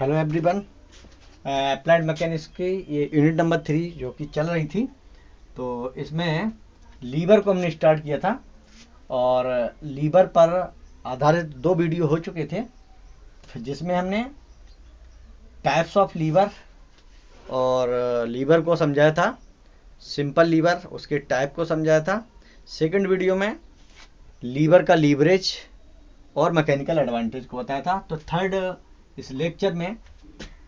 Hello everyone. Applied mechanics की ये unit number 3 जो कि चल रही थी, तो इसमें लीवर को हमने स्टार्ट किया था और लीवर पर आधारित 2 वीडियो हो चुके थे, जिसमें हमने टाइप्स ऑफ लीवर और लीवर को समझाया था, सिंपल लीवर उसके टाइप को समझाया था। सेकंड वीडियो में लीवर का लीवरेज और मैकेनिकल एडवांटेज को बताया था। तो थर्ड इस लेक्चर में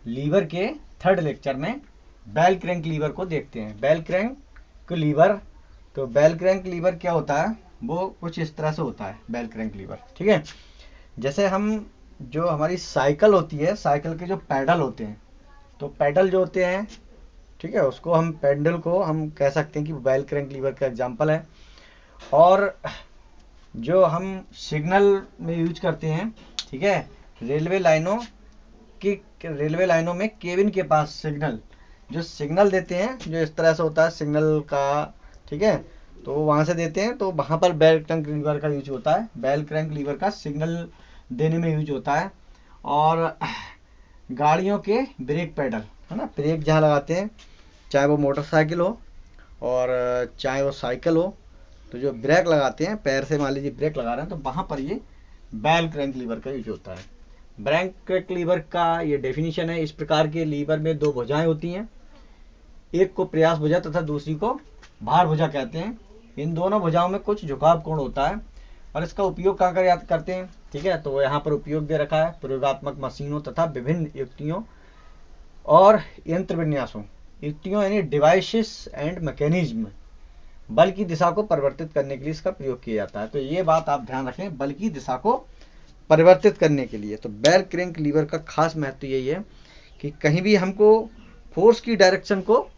लीवर के थर्ड लेक्चर में बेल क्रैंक लीवर को देखते हैं। बेल क्रैंक लीवर, तो बेल क्रैंक लीवर क्या होता है, वो कुछ इस तरह से होता है बेल क्रैंक लीवर। ठीक है, जैसे हम जो हमारी साइकिल होती है, साइकिल के जो पैडल होते हैं, तो पैडल जो होते हैं, ठीक है, उसको हम पैडल को हम कह सकते हैं कि बेल क्रैंक लीवर का एग्जांपल है। और जो हम सिग्नल में यूज करते हैं, ठीक है, रेलवे लाइनों में केबिन के पास सिग्नल जो सिग्नल देते हैं, जो इस तरह से होता है सिग्नल का, ठीक है, तो वहां से देते हैं, तो वहां पर बेल क्रैंक लीवर का यूज होता है। बेल क्रैंक लीवर का सिग्नल देने में यूज होता है। और गाड़ियों के ब्रेक पैडल है ना, ब्रेक जहाँ लगाते हैं, चाहे वो मोटरसाइकिल हो और चाहे वो साइकिल हो, तो जो ब्रेक लगाते हैं, पैर से मान लीजिए ब्रेक लगा रहे हैं, तो वहां पर ये बेल क्रैंक लीवर का यूज होता है। बेल क्रैंक लीवर का ये डेफिनेशन है। इस प्रकार के लीवर में 2 भुजाएं होती हैं, एक को प्रयास भुजा तथा दूसरी को भार भुजा कहते हैं। इन दोनों भुजाओं में कुछ झुकाव कोण होता है और इसका उपयोग कहाँ कर याद करते हैं, ठीक है, तो यहाँ पर उपयोग दे रखा है प्रयोगात्मक मशीनों तथा विभिन्न युक्तियों और यंत्र विन्यासों। युक्तियों यानी डिवाइसेस एंड मैकेनिज्म, बल की दिशा को परिवर्तित करने के लिए इसका प्रयोग किया जाता है। तो ये बात आप ध्यान रखें, बल की दिशा को परिवर्तित करने के लिए। तो बेल क्रैंक लीवर का खास महत्व यही है कि कहीं भी हमको फोर्स की डायरेक्शन को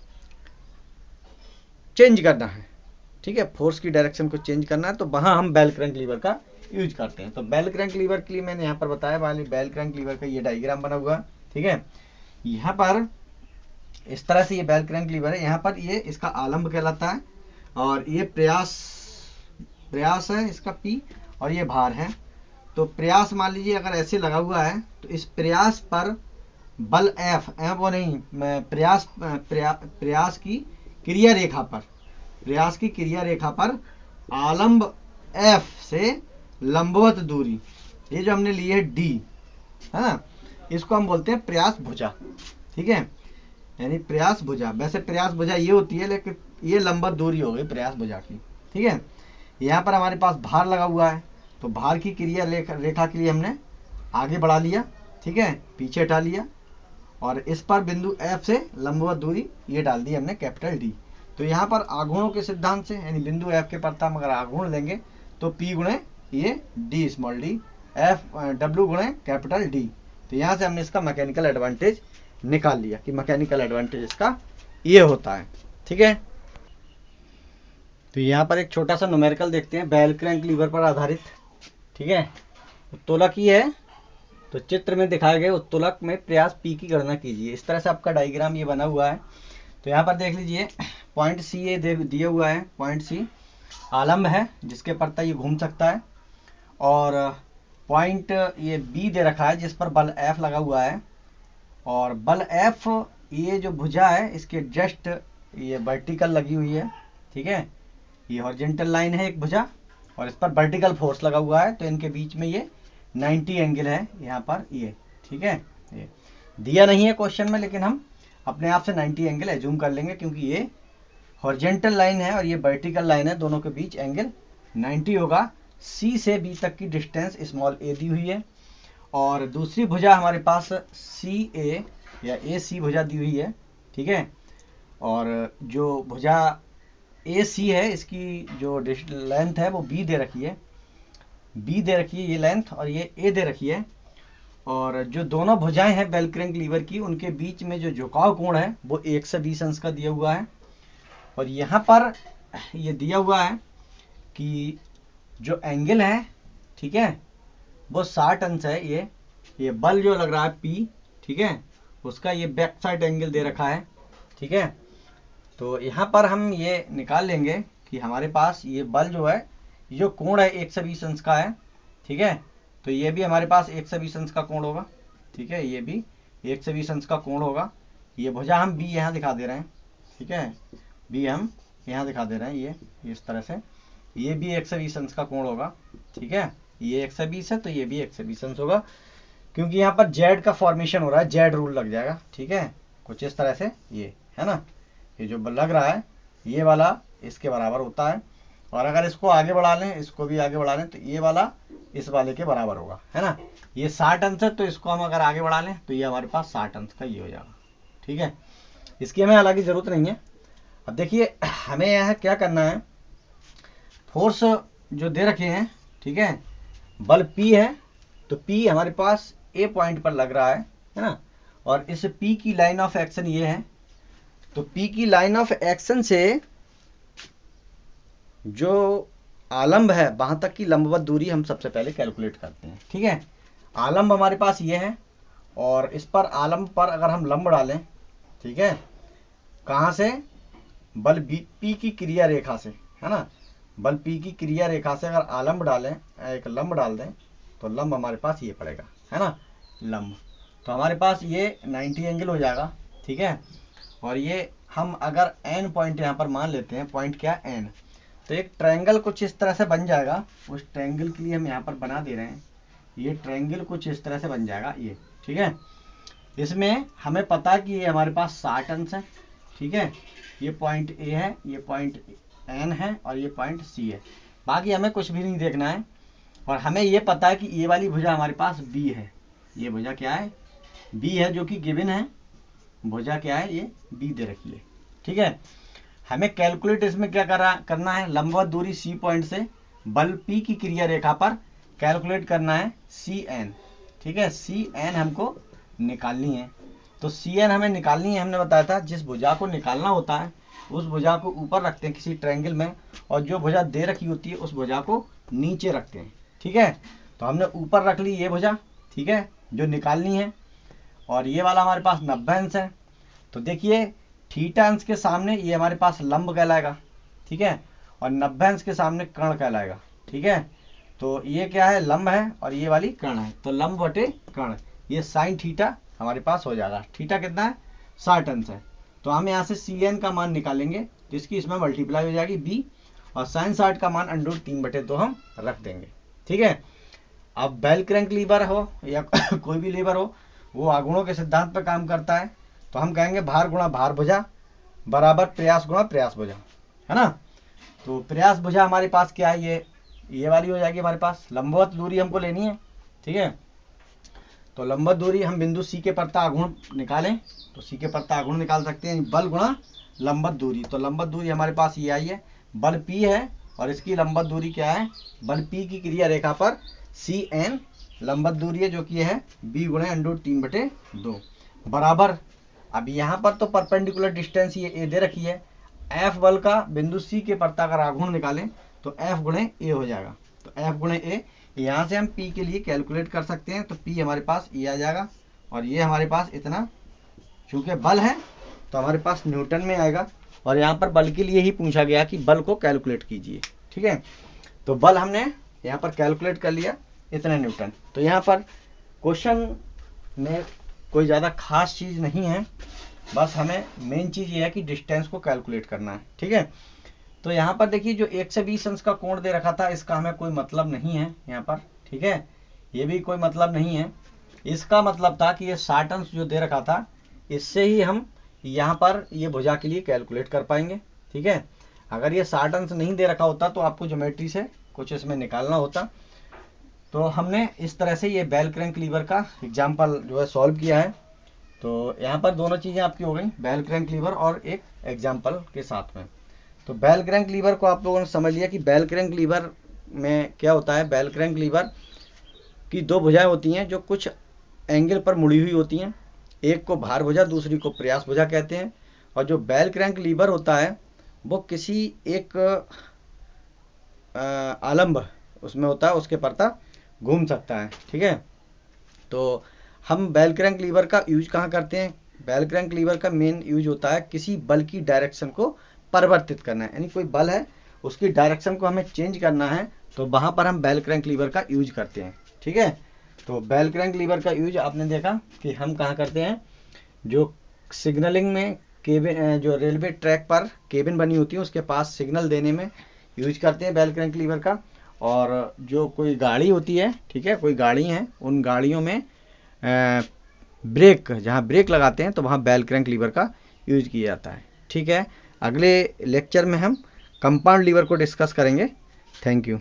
चेंज करना है, ठीक है, फोर्स की डायरेक्शन को चेंज करना है, तो वहां हम बेल क्रैंक लीवर का यूज करते हैं। तो बेल क्रैंक लीवर के लिए मैंने यहाँ पर बताया, वाली बेल क्रैंक लीवर का ये डायग्राम बना हुआ है, ठीक है। यहाँ पर इस तरह से ये बेल क्रैंक लीवर है। यहाँ पर ये इसका आलम्ब कहलाता है और ये प्रयास है इसका P, और ये भार है। तो प्रयास मान लीजिए अगर ऐसे लगा हुआ है, तो इस प्रयास पर बल F, वो नहीं, प्रयास की क्रिया रेखा पर आलम्ब F से लंबवत दूरी, ये जो हमने ली है D, है ना, इसको हम बोलते हैं प्रयास भुजा, ठीक है, यानी प्रयास भुजा। वैसे प्रयास भुजा ये होती है, लेकिन ये लंबवत दूरी हो गई प्रयास भुजा की, ठीक है। यहाँ पर हमारे पास भार लगा हुआ है, तो भार की क्रिया रेखा के लिए हमने आगे बढ़ा लिया, ठीक है, पीछे हटा लिया, और इस पर बिंदु F से लंबवत दूरी ये डाल दी हमने कैपिटल D। तो यहाँ पर आघूर्णों के सिद्धांत से, यानी बिंदु F के प्रति हम अगर आघूर्ण लेंगे तो P गुणे ये D स्मॉल d, W गुणे कैपिटल D। तो यहाँ से हमने इसका मैकेनिकल एडवांटेज निकाल लिया कि मैकेनिकल एडवांटेज इसका ये होता है, ठीक है। तो यहाँ पर एक छोटा सा न्यूमेरिकल देखते हैं बेल क्रैंक लीवर पर आधारित, ठीक है। उत्तोलक ही है, तो चित्र में दिखाए गए उत्तोलक में प्रयास P की गणना कीजिए। इस तरह से आपका डायग्राम ये बना हुआ है। तो यहाँ पर देख लीजिए, पॉइंट C ये दिया हुआ है, पॉइंट C आलम्ब है जिसके प्रति ये घूम सकता है, और पॉइंट ये B दे रखा है जिस पर बल F लगा हुआ है, और बल F ये जो भुजा है इसके जस्ट ये वर्टिकल लगी हुई है, ठीक है, ये हॉरिजॉन्टल लाइन है एक भुजा, और इस पर वर्टिकल फोर्स लगा हुआ है, तो इनके बीच में ये 90 एंगल है यहाँ पर ये, ठीक है। ये दिया नहीं है क्वेश्चन में, लेकिन हम अपने आप से 90 एंगल एज्यूम कर लेंगे, क्योंकि ये हॉरिजॉन्टल लाइन है और ये वर्टिकल लाइन है, दोनों के बीच एंगल 90 होगा। C से B तक की डिस्टेंस स्मॉल a दी हुई है, और दूसरी भुजा हमारे पास CA या AC भुजा दी हुई है, ठीक है, और जो भुजा AC है इसकी जो लेंथ है वो B दे रखी है, ये लेंथ, और ये A दे रखी है, और जो दोनों भुजाएं हैं बेल क्रैंक लीवर की, उनके बीच में जो झुकाव कोण है वो 120 अंश का दिया हुआ है। और यहाँ पर ये दिया हुआ है कि जो एंगल है, ठीक है, वो 60 अंश है। ये बल जो लग रहा है P, ठीक है, उसका ये बैक साइड एंगल दे रखा है, ठीक है। तो यहाँ पर हम ये निकाल लेंगे कि हमारे पास ये बल जो है, जो कोण है 120 अंश का है, ठीक है, तो ये भी हमारे पास 120 अंश का कोण होगा, ठीक है, ये भी 120 अंश का कोण होगा। ये भुजा हम बी यहाँ दिखा दे रहे हैं, ठीक है, बी हम यहाँ दिखा दे रहे हैं, ये इस तरह से, ये भी 120 अंश का कोण होगा, ठीक है, ये 120 है तो ये भी 120 अंश होगा, क्योंकि यहाँ पर जेड का फॉर्मेशन हो रहा है, जेड रूल लग जाएगा, ठीक है, कुछ इस तरह से, ये है ना, ये जो लग रहा है ये वाला इसके बराबर होता है, और अगर इसको आगे बढ़ा लें, इसको भी आगे बढ़ा लें, तो ये वाला इस वाले के बराबर होगा, है ना। ये 60 अंश है तो इसको हम अगर आगे बढ़ा लें तो ये हमारे पास 60 अंश का ये हो जाएगा, ठीक है। इसकी हमें हालांकि जरूरत नहीं है। अब देखिए हमें यह क्या करना है, फोर्स जो दे रखे हैं, ठीक है, बल P है, तो P हमारे पास A पॉइंट पर लग रहा है ना, और इस P की लाइन ऑफ एक्शन ये है, तो P की लाइन ऑफ एक्शन से जो आलंब है वहां तक की लंबवत दूरी हम सबसे पहले कैलकुलेट करते हैं, ठीक है। आलंब हमारे पास ये है, और इस पर आलंब पर अगर हम लंब डालें, ठीक है, कहां से, बल P की क्रिया रेखा से, है ना, बल P की क्रिया रेखा से अगर आलंब डालें, एक लंब डाल दें, तो लंब हमारे पास ये पड़ेगा, है ना, लंब, तो हमारे पास ये 90 एंगल हो जाएगा, ठीक है। और ये हम अगर n पॉइंट यहाँ पर मान लेते हैं, पॉइंट क्या n, तो एक ट्रायंगल कुछ इस तरह से बन जाएगा, उस ट्रायंगल के लिए हम यहाँ पर बना दे रहे हैं, ये ट्रायंगल कुछ इस तरह से बन जाएगा ये, ठीक है। इसमें हमें पता है कि ये हमारे पास 60 अंश है, ठीक है, ये पॉइंट A है, ये पॉइंट N है, और ये पॉइंट C है, बाकी हमें कुछ भी नहीं देखना है। और हमें ये पता है कि ये वाली भुजा हमारे पास B है, ये भुजा क्या है, B है, जो कि गिवन है, भुजा क्या है, ये B दे रखी है, ठीक है। हमें कैलकुलेट इसमें क्या करना है, लंबवत दूरी C पॉइंट से बल P की क्रिया रेखा पर कैलकुलेट करना है CN, ठीक है, CN हमको निकालनी है। तो CN हमें निकालनी है, हमने बताया था जिस भुजा को निकालना होता है उस भुजा को ऊपर रखते हैं किसी ट्रायंगल में, और जो भुजा दे रखी होती है उस भुजा को नीचे रखते हैं, ठीक है। तो हमने ऊपर रख ली ये भुजा, ठीक है, जो निकालनी है, और ये वाला हमारे पास 90 अंश है, तो देखिए थीटा अंश के सामने ये हमारे पास लंब कहलाएगा, ठीक है, और 90 अंश के सामने कर्ण कहलाएगा, ठीक है। तो ये क्या है, लंब है, और ये वाली कर्ण है, तो लंब बटे कर्ण, ये साइन थीटा हमारे पास हो जाएगा। थीटा कितना है, 60 अंश है, तो हम यहाँ से CN का मान निकालेंगे, तो इसकी इसमें मल्टीप्लाई हो जाएगी B, और साइन 60 का मान √3/2 हम रख देंगे, ठीक है। अब बेल क्रैंक लीवर हो या कोई भी लीवर हो, वो आघूर्णों के सिद्धांत पर काम करता है, तो हम कहेंगे भार गुणा भार भुजा बराबर प्रयास गुणा प्रयास भुजा, है ना। तो प्रयास भुजा हमारे पास क्या है, ये वाली हो जाएगी हमारे पास, लंबवत दूरी हमको लेनी है, ठीक है। तो लंबवत दूरी हम बिंदु C के प्रता आघूर्ण निकालें, तो C के प्रता आघूर्ण निकाल सकते हैं, बल गुणा लंबवत दूरी, तो लंबवत दूरी हमारे पास ये आई है, बल P है, और इसकी लंबवत दूरी क्या है, बल P की क्रिया रेखा पर CN लंबवत दूरी है, जो कि है B गुणे √3/2 बराबर। अब यहाँ पर तो परपेंडिकुलर डिस्टेंस ये A दे रखी है, F बल का बिंदु C के प्रता अगर आघूर्ण निकालें तो F गुणे A हो जाएगा, तो F गुणे A, यहाँ से हम P के लिए कैलकुलेट कर सकते हैं, तो P हमारे पास ये आ जाएगा, और ये हमारे पास इतना, चूंकि बल है तो हमारे पास न्यूटन में आएगा, और यहाँ पर बल के लिए ही पूछा गया कि बल को कैलकुलेट कीजिए, ठीक है। तो बल हमने यहाँ पर कैलकुलेट कर लिया, इतने न्यूटन। तो यहाँ पर क्वेश्चन में कोई ज़्यादा खास चीज़ नहीं है, बस हमें मेन चीज़ ये है कि डिस्टेंस को कैलकुलेट करना है, ठीक है। तो यहाँ पर देखिए जो 120 अंश का कोण दे रखा था, इसका हमें कोई मतलब नहीं है यहाँ पर, ठीक है, ये भी कोई मतलब नहीं है। इसका मतलब था कि ये 60 अंश जो दे रखा था, इससे ही हम यहाँ पर ये भुजा के लिए कैलकुलेट कर पाएंगे, ठीक है। अगर ये 60 अंश नहीं दे रखा होता तो आपको ज्योमेट्री से कुछ इसमें निकालना होता। तो हमने इस तरह से ये बेल क्रैंक लीवर का एग्जाम्पल जो है सॉल्व किया है। तो यहाँ पर दोनों चीज़ें आपकी हो गई, बेल क्रैंक लीवर और एक एग्जाम्पल के साथ में। तो बेल क्रैंक लीवर को आप लोगों ने समझ लिया कि बेल क्रैंक लीवर में क्या होता है। बेल क्रैंक लीवर की दो भुजाएं होती हैं जो कुछ एंगल पर मुड़ी हुई होती हैं, एक को भार भुजा, दूसरी को प्रयास भुजा कहते हैं। और जो बेल क्रैंक लीवर होता है वो किसी एक आलंब उसमें होता है, उसके प्रता घूम सकता है, ठीक है। तो हम बेल क्रैंक लीवर का यूज कहाँ करते हैं? बेल क्रैंक लीवर का मेन यूज होता है किसी बल की डायरेक्शन को परिवर्तित करना है, यानी कोई बल है उसकी डायरेक्शन को हमें चेंज करना है, तो वहाँ पर हम बेल क्रैंक लीवर का यूज करते हैं, ठीक है। तो बेल क्रैंक लीवर का यूज आपने देखा कि हम कहाँ करते हैं, जो सिग्नलिंग में केबिन, जो रेलवे ट्रैक पर केबिन बनी होती है उसके पास सिग्नल देने में यूज करते हैं बेल क्रैंक लीवर का। और जो कोई गाड़ी होती है, ठीक है, कोई गाड़ी है, उन गाड़ियों में ब्रेक, जहाँ ब्रेक लगाते हैं तो वहाँ बेल क्रैंक लीवर का यूज किया जाता है। ठीक है, अगले लेक्चर में हम कंपाउंड लीवर को डिस्कस करेंगे। Thank you.